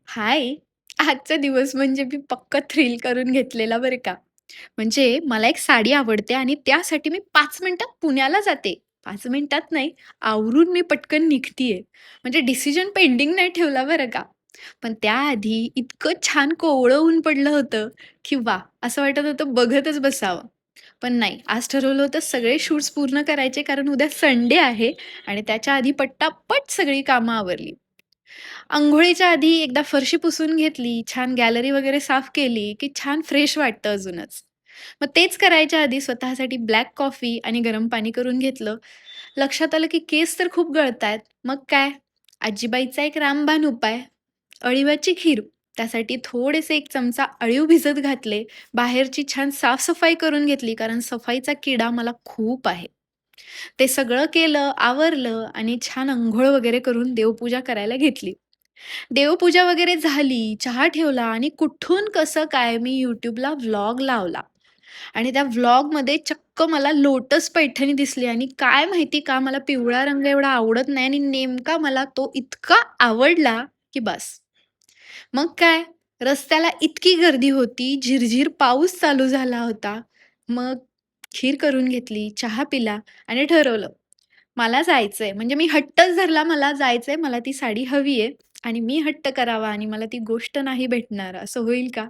हाय! आजचा दिवस म्हणजे मी पक्का थ्रिल करून घेतलेला बरं का. म्हणजे मला एक साडी आवडते आणि त्यासाठी मी 5 मिनिटात पुण्याला जाते. 5 मिनिटात नाही, आवरून मी पटकन निघतीये. म्हणजे डिसिजन पेंडिंग नाही ठेवला बरं का. पण त्याआधी इतकं छान कोवळं ऊन पडलं होतं, की वाह! असं वाटत होतं बघतच बसावं. पण नाही, आज ठरवलं होतं सगळे शूट्स पूर्ण करायचे कारण उद्या संडे आहे आणि त्याच्या आधी पट्टापट सगळी कामं आवरली. अंघोळीच्या आधी एकदा फरशी पुसून घेतली, छान गॅलरी वगैरे साफ केली, की छान फ्रेश वाटतं अजूनच. मग तेच करायच्या आधी स्वतःसाठी ब्लॅक कॉफी आणि गरम पाणी करून घेतलं. लक्षात आलं की केस तर खूप गळतायत. मग काय? आजीबाईचा एक रामबाण उपाय, अळीवाची खीर. त्यासाठी थोडेसे 1 चमचा अळीव भिजत घातले. बाहेरची छान साफ करून घेतली, कारण सफाईचा किडा मला खूप आहे. ते सगळं केलं, आवरलं आणि छान अंघोळ वगैरे करून देवपूजा करायला घेतली. देवपूजा वगैरे झाली, चहा ठेवला आणि कुठून कसं काय मी YouTubeला व्लॉग लावला आणि त्या व्लॉगमध्ये चक्क मला लोटस पैठणी दिसली आणि काय माहिती का मला पिवळा रंग एवढा आवडत नाही आणि नेमका मला तो इतका आवडला, की बस. मग काय, रस्त्याला इतकी गर्दी होती, झिरझिर पाऊस चालू झाला होता. मग खीर करून घेतली, चहा पिला आणि ठरवलं, मला जायचंय. म्हणजे मी हट्टच धरला, मला जायचंय, मला ती साडी हवी आहे आणि मी हट्ट करावा आणि मला ती गोष्ट नाही भेटणार, असं होईल का?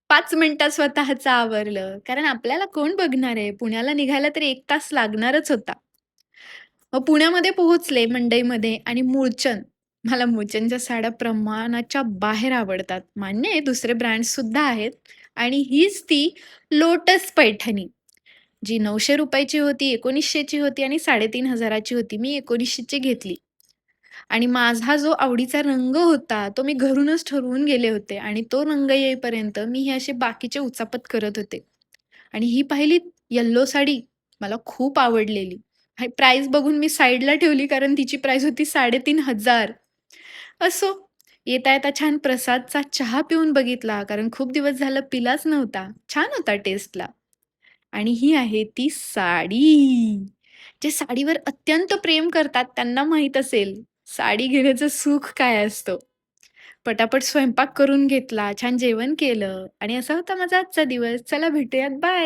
5 मिनिटात स्वतःचं आवरलं. कारण आपल्याला कोण बघणार आहे? पुण्याला निघायला तर 1 तास लागणारच होता. मग पुण्यामध्ये पोहोचले मंडईमध्ये आणि मूळचंद. मला मूळचंदच्या साड्या प्रमाणाच्या बाहेर आवडतात. मान्य आहे दुसरे ब्रँड्ससुद्धा आहेत आणि हीच ती लोटस पैठणी. जी ₹900 ची होती, 1900 ची होती आणि 3500 ची होती. मी 1900 ची घेतली आणि माझा जो आवडीचा रंग होता, तो मी घरूनच ठरवून गेले होते आणि तो रंग येईपर्यंत मी हे असे बाकीचे उचापत करत होते. आणि ही पाहिली येलो साडी मला खूप आवडलेली. आणि प्राईस बघून मी साइडला ठेवली कारण तिची प्राईस होती 3500. असो, येता-येता छान प्रसादचा चहा पिऊन बघितला कारण खूप दिवस झालं पिलाच नव्हता. छान होता टेस्टला. आणि ही आहे ती साडी. जे साडीवर अत्यंत प्रेम करतात त्यांना माहीत असेल, साडी घेण्याचं सुख काय असतं. पटापट स्वयंपाक करून घेतला, छान जेवण केलं आणि असा होता माझा आजचा दिवस. चला भेटूयात, बाय.